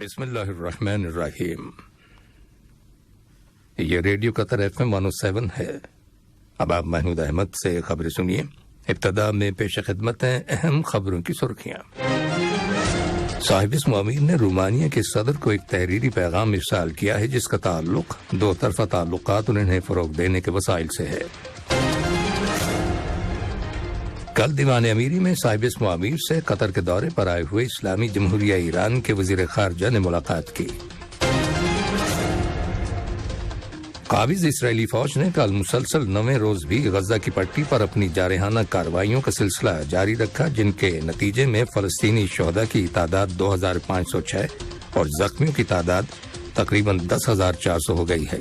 بسم اللہ الرحمن الرحیم۔ یہ ریڈیو قطر FM 107 ہے۔ اب آپ محمود احمد سے خبریں سنیے۔ ابتدا میں پیش خدمت ہیں اہم خبروں کی سرخیاں۔ صاحب اسم امیر نے رومانیہ کے صدر کو ایک تحریری پیغام ارسال کیا ہے جس کا تعلق دو طرفہ تعلقات اور انہیں فروغ دینے کے وسائل سے ہے۔ کل دیوان امیری میں صاحب اسم امیر سے قطر کے دورے پر آئے ہوئے اسلامی جمہوریہ ایران کے وزیر خارجہ نے ملاقات کی۔ قابض اسرائیلی فوج نے کل مسلسل 9ویں روز بھی غزہ کی پٹی پر اپنی جارحانہ کارروائیوں کا سلسلہ جاری رکھا، جن کے نتیجے میں فلسطینی شہداء کی تعداد 2506 اور زخمیوں کی تعداد تقریباً 10,400 ہو گئی ہے۔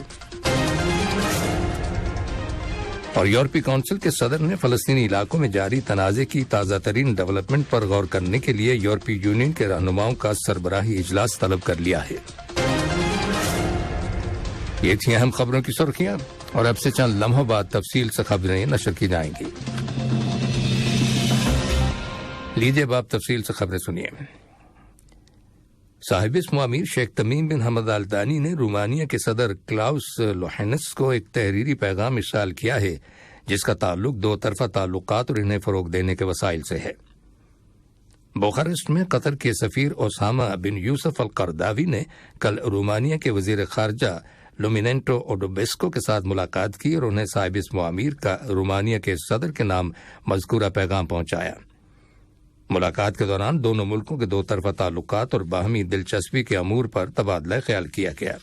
اور یورپی کونسل کے صدر نے فلسطینی علاقوں میں جاری تنازع کی تازہ ترین ڈیولپمنٹ پر غور کرنے کے لیے یورپی یونین کے رہنماؤں کا سربراہی اجلاس طلب کر لیا ہے۔ یہ تھیں اہم خبروں کی سرخیاں، اور اب سے چند لمحوں بعد تفصیل سے خبریں نشر کی جائیں گی۔ لیجیے اب آپ تفصیل سے خبریں سنیے۔ صاحب اسم امیر شیخ تمیم بن حمد آل ثانی نے رومانیہ کے صدر کلاؤس لوہینس کو ایک تحریری پیغام ارسال کیا ہے جس کا تعلق دو طرفہ تعلقات اور انہیں فروغ دینے کے وسائل سے ہے۔ بوخارسٹ میں قطر کے سفیر اسامہ بن یوسف القرداوی نے کل رومانیہ کے وزیر خارجہ لومینینٹو اوڈوبیسکو کے ساتھ ملاقات کی اور انہیں صاحب اسم امیر کا رومانیہ کے صدر کے نام مذکورہ پیغام پہنچایا۔ ملاقات کے دوران دونوں ملکوں کے دو طرفہ تعلقات اور باہمی دلچسپی کے امور پر تبادلہ خیال کیا گیا۔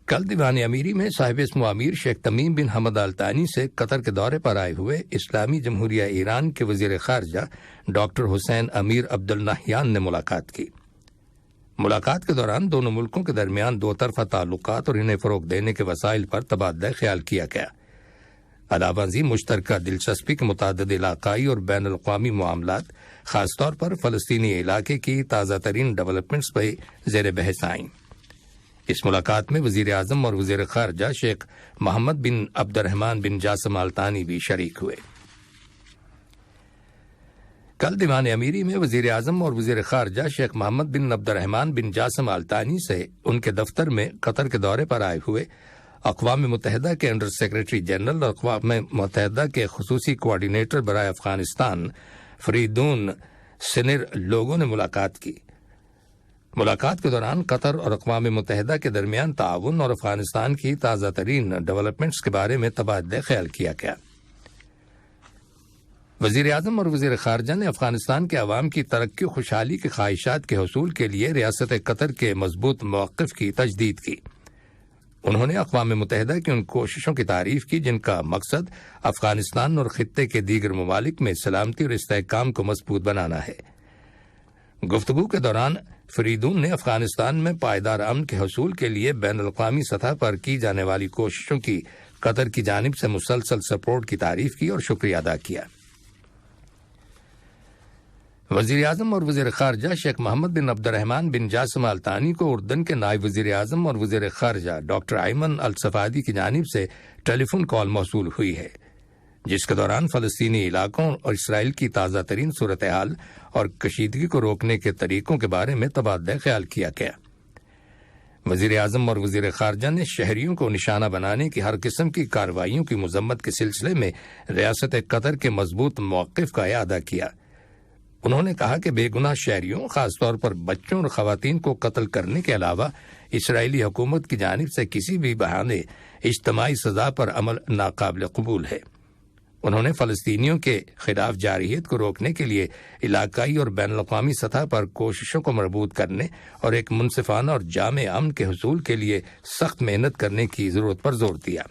کل دیوان امیری میں صاحب اسم امیر شیخ تمیم بن حمد آل ثانی سے قطر کے دورے پر آئے ہوئے اسلامی جمہوریہ ایران کے وزیر خارجہ ڈاکٹر حسین امیر عبدالنہیان نے ملاقات کی۔ ملاقات کے دوران دونوں ملکوں کے درمیان دو طرفہ تعلقات اور انہیں فروغ دینے کے وسائل پر تبادلہ خیال کیا گیا۔ علاوہ ازیں مشترکہ دلچسپی کے متعدد علاقائی اور بین الاقوامی معاملات، خاص طور پر فلسطینی علاقے کی تازہ ترین ڈیولپمنٹس پہ زیر بحث آئیں۔ اس ملاقات میں وزیر اعظم اور وزیر خارجہ شیخ محمد بن عبد الرحمن بن جاسم آل ثانی بھی شریک ہوئے۔ کل دیوان امیری میں وزیر اعظم اور وزیر خارجہ شیخ محمد بن عبد الرحمن بن جاسم آل ثانی سے ان کے دفتر میں قطر کے دورے پر آئے ہوئے اقوام متحدہ کے انڈر سیکرٹری جنرل اور اقوام متحدہ کے خصوصی کوارڈینیٹر برائے افغانستان فریدون سنر لوگوں نے ملاقات کی۔ ملاقات کے دوران قطر اور اقوام متحدہ کے درمیان تعاون اور افغانستان کی تازہ ترین ڈیولپمنٹس کے بارے میں تبادلہ خیال کیا گیا۔ وزیر اعظم اور وزیر خارجہ نے افغانستان کے عوام کی ترقی و خوشحالی کی خواہشات کے حصول کے لیے ریاست قطر کے مضبوط موقف کی تجدید کی۔ انہوں نے اقوام متحدہ کی ان کوششوں کی تعریف کی جن کا مقصد افغانستان اور خطے کے دیگر ممالک میں سلامتی اور استحکام کو مضبوط بنانا ہے۔ گفتگو کے دوران فریدون نے افغانستان میں پائیدار امن کے حصول کے لیے بین الاقوامی سطح پر کی جانے والی کوششوں کی قطر کی جانب سے مسلسل سپورٹ کی تعریف کی اور شکریہ ادا کیا۔ وزیر اعظم اور وزیر خارجہ شیخ محمد بن عبد الرحمن بن جاسم آل ثانی کو اردن کے نائب وزیر اعظم اور وزیر خارجہ ڈاکٹر ایمن الصفادی کی جانب سے ٹیلی فون کال موصول ہوئی ہے، جس کے دوران فلسطینی علاقوں اور اسرائیل کی تازہ ترین صورتحال اور کشیدگی کو روکنے کے طریقوں کے بارے میں تبادلہ خیال کیا گیا۔ وزیر اعظم اور وزیر خارجہ نے شہریوں کو نشانہ بنانے کی ہر قسم کی کارروائیوں کی مذمت کے سلسلے میں ریاست قطر کے مضبوط موقف کا اعادہ کیا۔ انہوں نے کہا کہ بے گناہ شہریوں، خاص طور پر بچوں اور خواتین کو قتل کرنے کے علاوہ اسرائیلی حکومت کی جانب سے کسی بھی بہانے اجتماعی سزا پر عمل ناقابل قبول ہے۔ انہوں نے فلسطینیوں کے خلاف جارحیت کو روکنے کے لیے علاقائی اور بین الاقوامی سطح پر کوششوں کو مربوط کرنے اور ایک منصفانہ اور جامع امن کے حصول کے لیے سخت محنت کرنے کی ضرورت پر زور دیا۔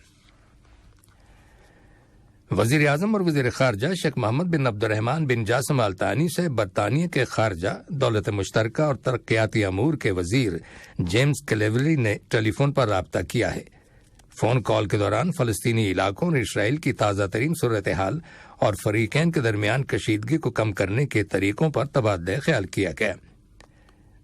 وزیر اعظم اور وزیر خارجہ شیخ محمد بن عبد الرحمن بن جاسم آل ثانی سے برطانیہ کے خارجہ، دولت مشترکہ اور ترقیاتی امور کے وزیر جیمز کلیوری نے ٹیلی فون پر رابطہ کیا ہے۔ فون کال کے دوران فلسطینی علاقوں اور اسرائیل کی تازہ ترین صورتحال اور فریقین کے درمیان کشیدگی کو کم کرنے کے طریقوں پر تبادلہ خیال کیا گیا۔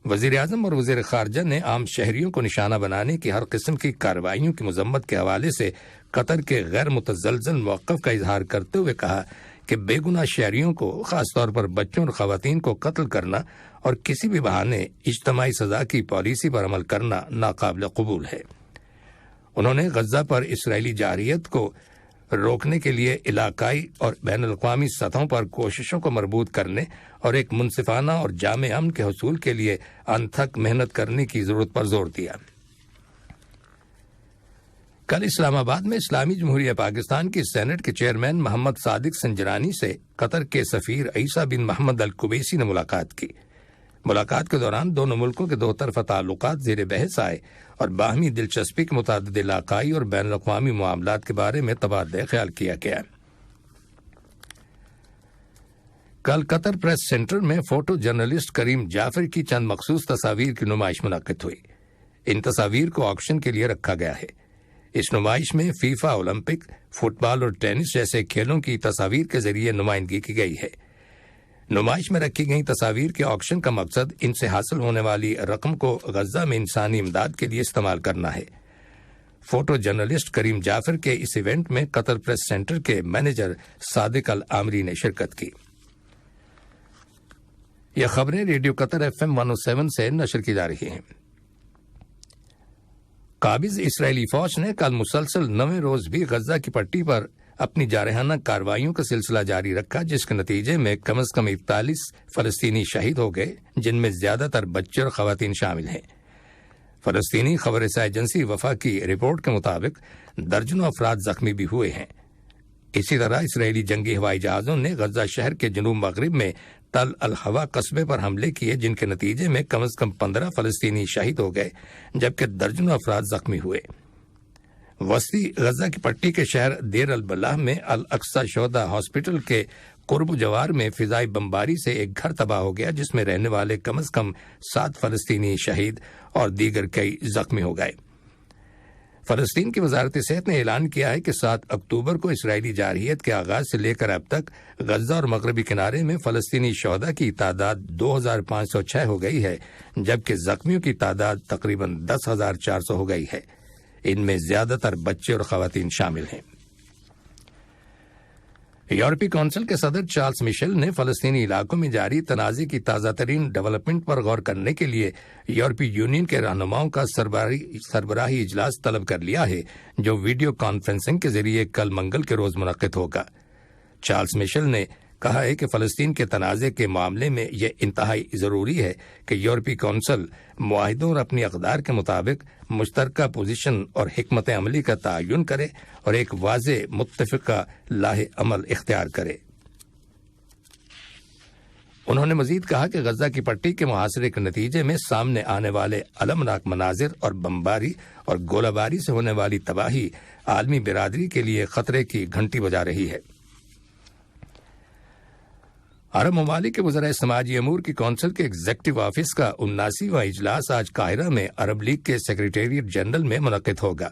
وزیر اعظم اور وزیر خارجہ نے عام شہریوں کو نشانہ بنانے کی ہر قسم کی کارروائیوں کی مذمت کے حوالے سے قطر کے غیر متزلزل موقف کا اظہار کرتے ہوئے کہا کہ بے گناہ شہریوں کو، خاص طور پر بچوں اور خواتین کو قتل کرنا اور کسی بھی بہانے اجتماعی سزا کی پالیسی پر عمل کرنا ناقابل قبول ہے۔ انہوں نے غزہ پر اسرائیلی جارحیت کو روکنے کے لیے علاقائی اور بین الاقوامی سطحوں پر کوششوں کو مربوط کرنے اور ایک منصفانہ اور جامع امن کے حصول کے لیے انتھک محنت کرنے کی ضرورت پر زور دیا۔ کل اسلام آباد میں اسلامی جمہوریہ پاکستان کی سینٹ کے چیئرمین محمد صادق سنجرانی سے قطر کے سفیر عیسیٰ بن محمد الکویسی نے ملاقات کی۔ ملاقات کے دوران دونوں ملکوں کے دو طرفہ تعلقات زیر بحث آئے اور باہمی دلچسپی کے متعدد علاقائی اور بین الاقوامی معاملات کے بارے میں تبادلہ خیال کیا گیا۔ کل قطر پریس سینٹر میں فوٹو جرنلسٹ کریم جعفر کی چند مخصوص تصاویر کی نمائش منعقد ہوئی۔ ان تصاویر کو آکشن کے لیے رکھا گیا ہے۔ اس نمائش میں فیفا اولمپک، فٹ بال اور ٹینس جیسے کھیلوں کی تصاویر کے ذریعے نمائندگی کی گئی ہے۔ نمائش میں رکھی گئی تصاویر کے آکشن کا مقصد ان سے حاصل ہونے والی رقم کو غزہ میں انسانی امداد کے لیے استعمال کرنا ہے۔ فوٹو جرنلسٹ کریم جعفر کے اس ایونٹ میں قطر پریس سینٹر کے مینیجر صادق العامری نے شرکت کی۔ یہ خبریں ریڈیو قطر FM 107 سے نشر کی جا رہی ہیں۔ قابض اسرائیلی فوج نے کل مسلسل 9ویں روز بھی غزہ کی پٹی پر اپنی جارحانہ کارروائیوں کا سلسلہ جاری رکھا، جس کے نتیجے میں کم از کم 41 فلسطینی شہید ہو گئے، جن میں زیادہ تر بچے اور خواتین شامل ہیں۔ فلسطینی خبر رساں ایجنسی وفا کی رپورٹ کے مطابق درجنوں افراد زخمی بھی ہوئے ہیں۔ اسی طرح اسرائیلی جنگی ہوائی جہازوں نے غزہ شہر کے جنوب مغرب میں تل الحوا قصبے پر حملے کیے، جن کے نتیجے میں کم از کم 15 فلسطینی شہید ہو گئے، جبکہ درجنوں افراد زخمی ہوئے۔ وسطی غزہ کی پٹی کے شہر دیر البلح میں الاقصی شہداء ہاسپٹل کے قرب و جوار میں فضائی بمباری سے ایک گھر تباہ ہو گیا، جس میں رہنے والے کم از کم 7 فلسطینی شہید اور دیگر کئی زخمی ہو گئے۔ فلسطین کی وزارت صحت نے اعلان کیا ہے کہ 7 اکتوبر کو اسرائیلی جارحیت کے آغاز سے لے کر اب تک غزہ اور مغربی کنارے میں فلسطینی شہداء کی تعداد 2506 ہو گئی ہے، جبکہ زخمیوں کی تعداد تقریباً 10,400 ہو گئی ہے۔ ان میں زیادہ تر بچے اور خواتین شامل ہیں۔ یورپی کونسل کے صدر چارلس میشل نے فلسطینی علاقوں میں جاری تنازع کی تازہ ترین ڈیولپمنٹ پر غور کرنے کے لیے یورپی یونین کے رہنماؤں کا سربراہی اجلاس طلب کر لیا ہے، جو ویڈیو کانفرنسنگ کے ذریعے کل منگل کے روز منعقد ہوگا۔ چارلس میشل نے کہا ہے کہ فلسطین کے تنازع کے معاملے میں یہ انتہائی ضروری ہے کہ یورپی کونسل معاہدوں اور اپنی اقدار کے مطابق مشترکہ پوزیشن اور حکمت عملی کا تعین کرے اور ایک واضح متفقہ لاہ عمل اختیار کرے۔ انہوں نے مزید کہا کہ غزہ کی پٹی کے محاصرے کے نتیجے میں سامنے آنے والے المناک مناظر اور بمباری اور گولہ باری سے ہونے والی تباہی عالمی برادری کے لیے خطرے کی گھنٹی بجا رہی ہے۔ عرب ممالک کے وزرائے سماجی امور کی کونسل کے ایگزیکٹو آفس کا 79واں اجلاس آج قاہرہ میں عرب لیگ کے سیکریٹریٹ جنرل میں منعقد ہوگا۔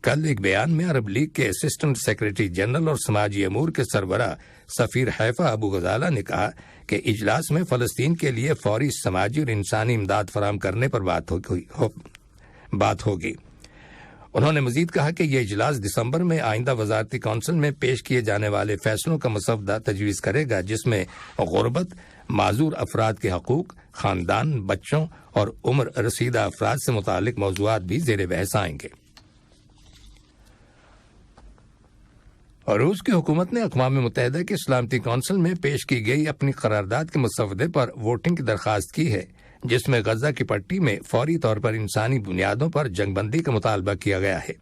کل ایک بیان میں عرب لیگ کے اسسٹنٹ سیکریٹری جنرل اور سماجی امور کے سربراہ سفیر حیفا ابو غزالہ نے کہا کہ اجلاس میں فلسطین کے لیے فوری سماجی اور انسانی امداد فراہم کرنے پر بات ہوگی۔ انہوں نے مزید کہا کہ یہ اجلاس دسمبر میں آئندہ وزارتی کونسل میں پیش کیے جانے والے فیصلوں کا مسودہ تجویز کرے گا، جس میں غربت، معذور افراد کے حقوق، خاندان، بچوں اور عمر رسیدہ افراد سے متعلق موضوعات بھی زیر بحث آئیں گے۔ روس کی حکومت نے اقوام متحدہ کی سلامتی کونسل میں پیش کی گئی اپنی قرارداد کے مسودے پر ووٹنگ کی درخواست کی ہے، جس میں غزہ کی پٹی میں فوری طور پر انسانی بنیادوں پر جنگ بندی کا مطالبہ کیا گیا ہے۔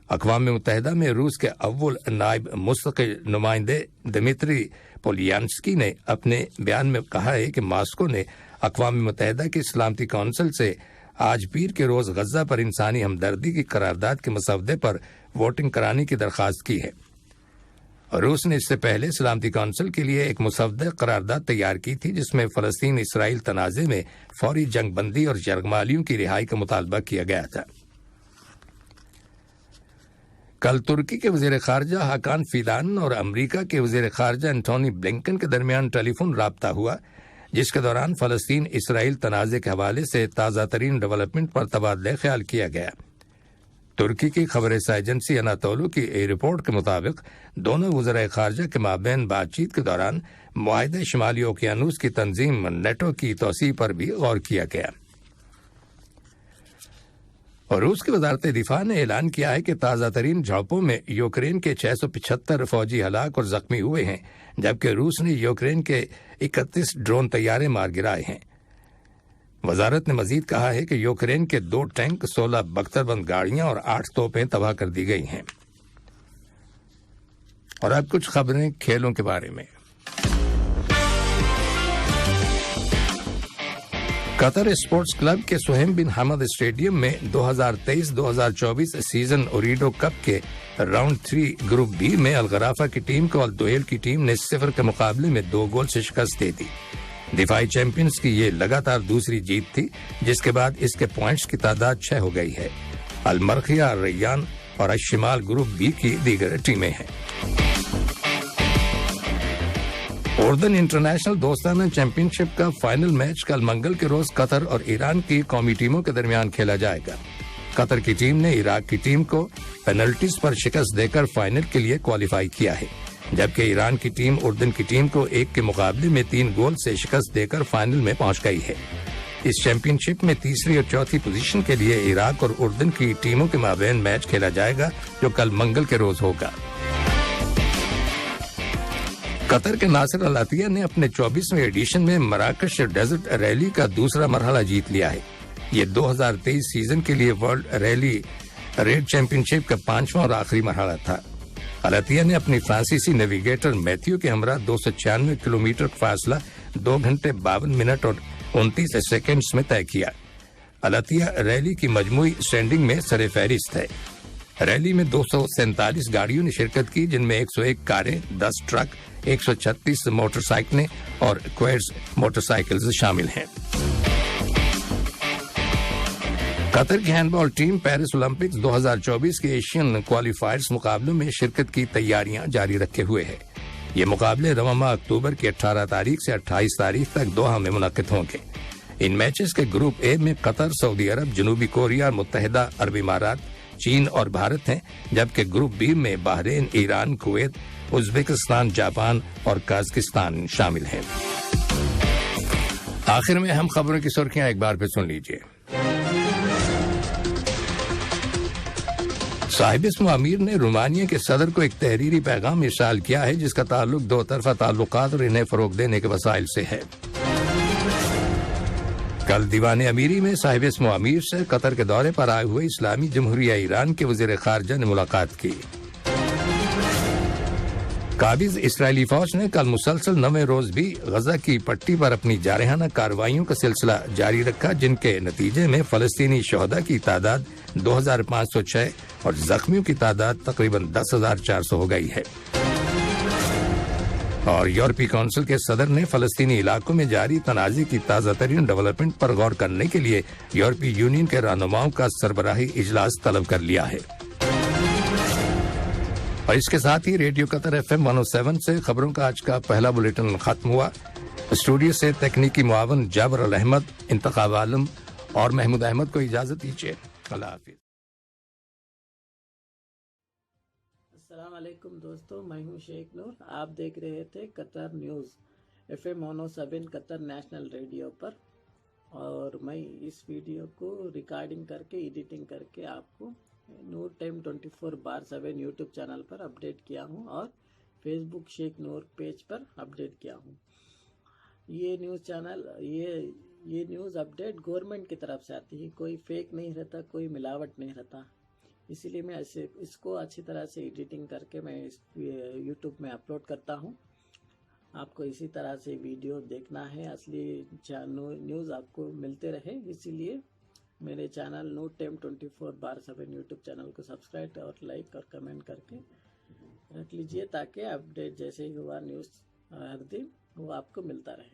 اقوام متحدہ میں روس کے اول نائب مستقل نمائندے دمیتری پولیانسکی نے اپنے بیان میں کہا ہے کہ ماسکو نے اقوام متحدہ کی سلامتی کونسل سے آج پیر کے روز غزہ پر انسانی ہمدردی کی قرارداد کے مسودے پر ووٹنگ کرانے کی درخواست کی ہے۔ روس نے اس سے پہلے سلامتی کونسل کے لیے ایک مسودہ قرارداد تیار کی تھی، جس میں فلسطین اسرائیل تنازع میں فوری جنگ بندی اور یرغمالیوں کی رہائی کا مطالبہ کیا گیا تھا۔ کل ترکی کے وزیر خارجہ حاکان فیدان اور امریکہ کے وزیر خارجہ انٹونی بلنکن کے درمیان ٹیلی فون رابطہ ہوا، جس کے دوران فلسطین اسرائیل تنازع کے حوالے سے تازہ ترین ڈیولپمنٹ پر تبادلہ خیال کیا گیا۔ ترکی کی خبر رساں ایجنسی اناتولو کی رپورٹ کے مطابق دونوں وزرائے خارجہ کے مابین بات چیت کے دوران معاہدہ شمالی اوقیانوس کی تنظیم نیٹو کی توسیع پر بھی غور کیا گیا۔ اور روس کی وزارت دفاع نے اعلان کیا ہے کہ تازہ ترین جھڑپوں میں یوکرین کے 675 فوجی ہلاک اور زخمی ہوئے ہیں، جبکہ روس نے یوکرین کے 31 ڈرون طیارے مار گرائے ہیں۔ وزارت نے مزید کہا ہے کہ یوکرین کے 2 ٹینک، 16 بختر بند گاڑیاں اور 8 توپیں تباہ کر دی گئی ہیں۔ اور اب کچھ خبریں کھیلوں کے بارے میں۔ قطر اسپورٹس کلب کے سہیم بن حمد اسٹیڈیم میں 2023-2024 سیزن اوریڈو کپ کے راؤنڈ 3 گروپ بی میں الغرافہ کی ٹیم کو الدویل کی ٹیم نے 0 کے مقابلے میں 2 گول سے شکست دے دی۔ دفاعی چیمپئنز کی یہ لگاتار دوسری جیت تھی، جس کے بعد اس کے پوائنٹس کی تعداد 6 ہو گئی ہے۔ المرخیہ، ریان اور الشمال گروپ بی کی دیگر ٹیمیں ہیں۔ اردن انٹرنیشنل دوستانہ چیمپئن شپ کا فائنل میچ کل منگل کے روز قطر اور ایران کی قومی ٹیموں کے درمیان کھیلا جائے گا۔ قطر کی ٹیم نے عراق کی ٹیم کو پینلٹیز پر شکست دے کر فائنل کے لیے کوالیفائی کیا ہے، جبکہ ایران کی ٹیم اردن کی ٹیم کو 1 کے مقابلے میں 3 گول سے شکست دے کر فائنل میں پہنچ گئی ہے۔ اس چیمپئن شپ میں تیسری اور چوتھی پوزیشن کے لیے عراق اور اردن کی ٹیموں کے مابین میچ کھیلا جائے گا، جو کل منگل کے روز ہوگا۔ قطر کے ناصر العطیہ نے اپنے 24ویں ایڈیشن میں مراکش ڈیزرٹ ریلی کا دوسرا مرحلہ جیت لیا ہے۔ یہ 2023 سیزن کے لیے ورلڈ ریلی ریڈ چیمپئن شپ کا 5واں اور آخری مرحلہ تھا۔ العطیہ نے اپنی فرانسیسی نیویگیٹر میتھیو کے ہمراہ 296 کلومیٹر کا فاصلہ 2 گھنٹے 52 منٹ اور 29 سیکنڈز میں طے کیا۔ العطیہ ریلی کی مجموعی اسٹینڈنگ میں سر فہرست ہے۔ ریلی میں 247 گاڑیوں نے شرکت کی، جن میں 101 کاریں، 10 ٹرک، 136 موٹر سائیکلیں اور کویڈز موٹر سائیکلز شامل ہیں۔ قطر کی ہینڈ بال ٹیم پیرس اولمپکس 2024 کے ایشین کوالیفائرز مقابلوں میں شرکت کی تیاریاں جاری رکھے ہوئے ہے۔ یہ مقابلے رواں ماہ اکتوبر کی 18 تاریخ سے 28 تاریخ تک دوحہ میں منعقد ہوں گے۔ ان میچز کے گروپ اے میں قطر، سعودی عرب، جنوبی کوریا، متحدہ عرب امارات، چین اور بھارت ہیں، جبکہ گروپ بی میں Bahrain, Iran, Kuwait, Uzbekistan, Japan اور قازقستان شامل ہیں۔ آخر میں ہم خبروں کی سرخیاں ایک بار پھر سن لیجیے۔ صاحب اسم امیر نے رومانیہ کے صدر کو ایک تحریری پیغام ارسال کیا ہے، جس کا تعلق 2 طرفہ تعلقات اور انہیں فروغ دینے کے وسائل سے ہے۔ کل دیوان امیری میں صاحب اسم امیر سے قطر کے دورے پر آئے ہوئے اسلامی جمہوریہ ایران کے وزیر خارجہ نے ملاقات کی۔ قابض اسرائیلی فوج نے کل مسلسل 9ویں روز بھی غزہ کی پٹی پر اپنی جارحانہ کارروائیوں کا سلسلہ جاری رکھا، جن کے نتیجے میں فلسطینی شہداء کی تعداد 2506 اور زخمیوں کی تعداد تقریباً 10,400 ہو گئی ہے۔ اور یورپی کونسل کے صدر نے فلسطینی علاقوں میں جاری تنازع کی تازہ ترین ڈیولپمنٹ پر غور کرنے کے لیے یورپی یونین کے رہنماؤں کا سربراہی اجلاس طلب کر لیا ہے۔ اور اس کے ساتھ ہی ریڈیو قطر FM 107 سے خبروں کا آج کا پہلا بلیٹن ختم ہوا۔ اسٹوڈیو سے تکنیکی معاون جابر الاحمد، انتخاب عالم اور محمود احمد کو اجازت دیجیے۔ اللہ حافظ۔ السلام علیکم دوستو، میں ہوں شیخ نور۔ آپ دیکھ رہے تھے قطر نیوز FM 107 قطر نیشنل ریڈیو پر، اور میں اس ویڈیو کو ریکارڈنگ کر کے ایڈیٹنگ کر کے آپ کو نور ٹائم 24/7 یوٹیوب چینل پر اپڈیٹ کیا ہوں اور فیس بک شیخ نور پیج پر اپڈیٹ کیا ہوں۔ یہ نیوز چینل یہ نیوز اپڈیٹ گورنمنٹ کی طرف سے آتی ہے، کوئی فیک نہیں رہتا، کوئی ملاوٹ نہیں رہتا۔ اسی لیے میں اس کو اچھی طرح سے ایڈیٹنگ کر کے میں یوٹیوب میں اپلوڈ کرتا ہوں۔ آپ کو اسی طرح سے ویڈیو دیکھنا ہے، اصلی نیوز آپ کو ملتے رہے، اسی لیے میرے چینل نور ٹائم 24/7 یوٹیوب چینل کو سبسکرائب اور لائک اور کمنٹ کر کے رکھ لیجئے، تاکہ اپڈیٹ جیسے ہی ہوا نیوز ہر دن وہ آپ کو ملتا رہے۔